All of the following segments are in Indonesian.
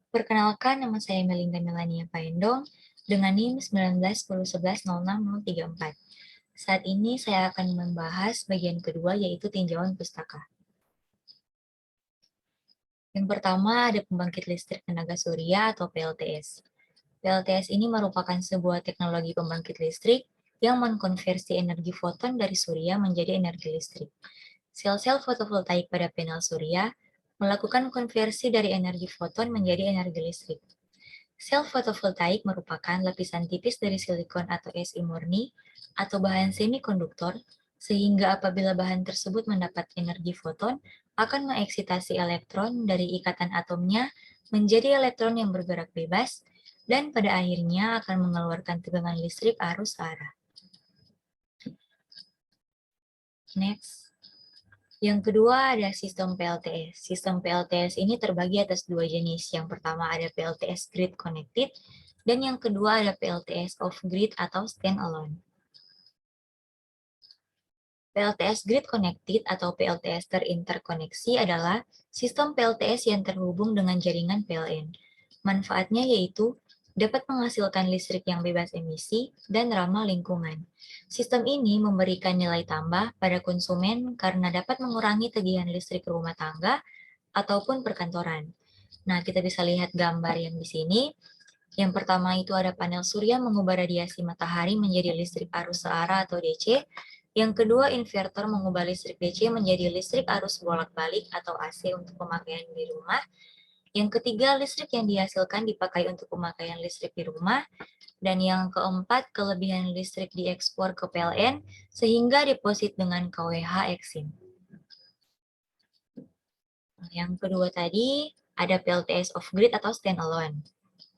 Perkenalkan, nama saya Melinda Melania Paendong dengan NIM 1910110634. Saat ini saya akan membahas bagian kedua, yaitu tinjauan pustaka. Yang pertama ada pembangkit listrik tenaga surya atau PLTS. PLTS ini merupakan sebuah teknologi pembangkit listrik yang mengkonversi energi foton dari surya menjadi energi listrik. Sel-sel fotovoltaik pada panel surya melakukan konversi dari energi foton menjadi energi listrik. Sel fotovoltaik merupakan lapisan tipis dari silikon atau Si murni atau bahan semikonduktor, sehingga apabila bahan tersebut mendapat energi foton, akan mengeksitasi elektron dari ikatan atomnya menjadi elektron yang bergerak bebas, dan pada akhirnya akan mengeluarkan tegangan listrik arus arah. Next. Yang kedua ada sistem PLTS. Sistem PLTS ini terbagi atas dua jenis. Yang pertama ada PLTS Grid Connected, dan yang kedua ada PLTS Off-Grid atau Standalone. PLTS Grid Connected atau PLTS terinterkoneksi adalah sistem PLTS yang terhubung dengan jaringan PLN. Manfaatnya yaitu dapat menghasilkan listrik yang bebas emisi dan ramah lingkungan. Sistem ini memberikan nilai tambah pada konsumen karena dapat mengurangi tagihan listrik rumah tangga ataupun perkantoran. Nah, kita bisa lihat gambar yang di sini. Yang pertama itu ada panel surya mengubah radiasi matahari menjadi listrik arus searah atau DC. Yang kedua, inverter mengubah listrik DC menjadi listrik arus bolak-balik atau AC untuk pemakaian di rumah. Yang ketiga, listrik yang dihasilkan dipakai untuk pemakaian listrik di rumah. Dan yang keempat, kelebihan listrik diekspor ke PLN sehingga deposit dengan KWH Eksim. Yang kedua tadi ada PLTS off-grid atau standalone.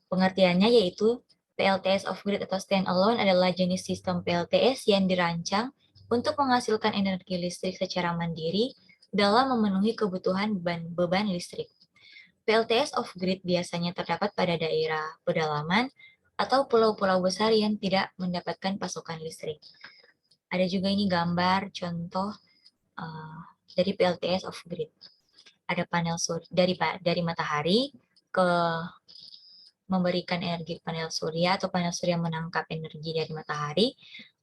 Pengertiannya yaitu PLTS off-grid atau standalone adalah jenis sistem PLTS yang dirancang untuk menghasilkan energi listrik secara mandiri dalam memenuhi kebutuhan beban listrik. PLTS off-grid biasanya terdapat pada daerah pedalaman atau pulau-pulau besar yang tidak mendapatkan pasokan listrik. Ada juga ini gambar contoh dari PLTS off-grid. Ada panel dari matahari ke memberikan energi panel surya atau panel surya menangkap energi dari matahari.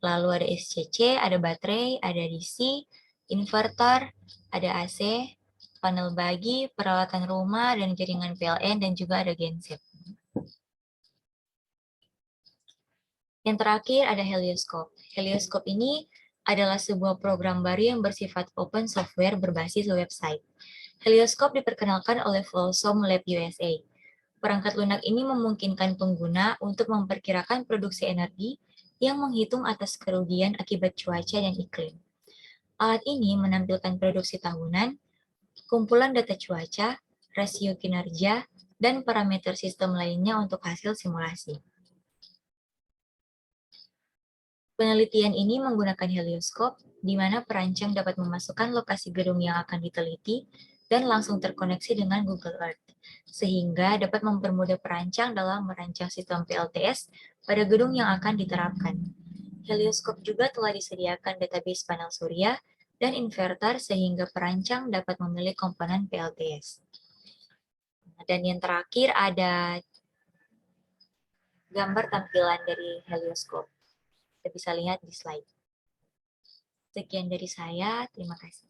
Lalu ada SCC, ada baterai, ada DC, inverter, ada AC, panel bagi, peralatan rumah, dan jaringan PLN, dan juga ada genset. Yang terakhir ada helioscope. Helioscope ini adalah sebuah program baru yang bersifat open software berbasis website. Helioscope diperkenalkan oleh Flowsom Lab USA. Perangkat lunak ini memungkinkan pengguna untuk memperkirakan produksi energi yang menghitung atas kerugian akibat cuaca dan iklim. Alat ini menampilkan produksi tahunan, kumpulan data cuaca, rasio kinerja, dan parameter sistem lainnya untuk hasil simulasi. Penelitian ini menggunakan helioscope, di mana perancang dapat memasukkan lokasi gedung yang akan diteliti dan langsung terkoneksi dengan Google Earth, sehingga dapat mempermudah perancang dalam merancang sistem PLTS pada gedung yang akan diterapkan. Helioscope juga telah disediakan database panel surya dan inverter sehingga perancang dapat memilih komponen PLTS. Dan yang terakhir ada gambar tampilan dari helioscope. Kita bisa lihat di slide. Sekian dari saya, terima kasih.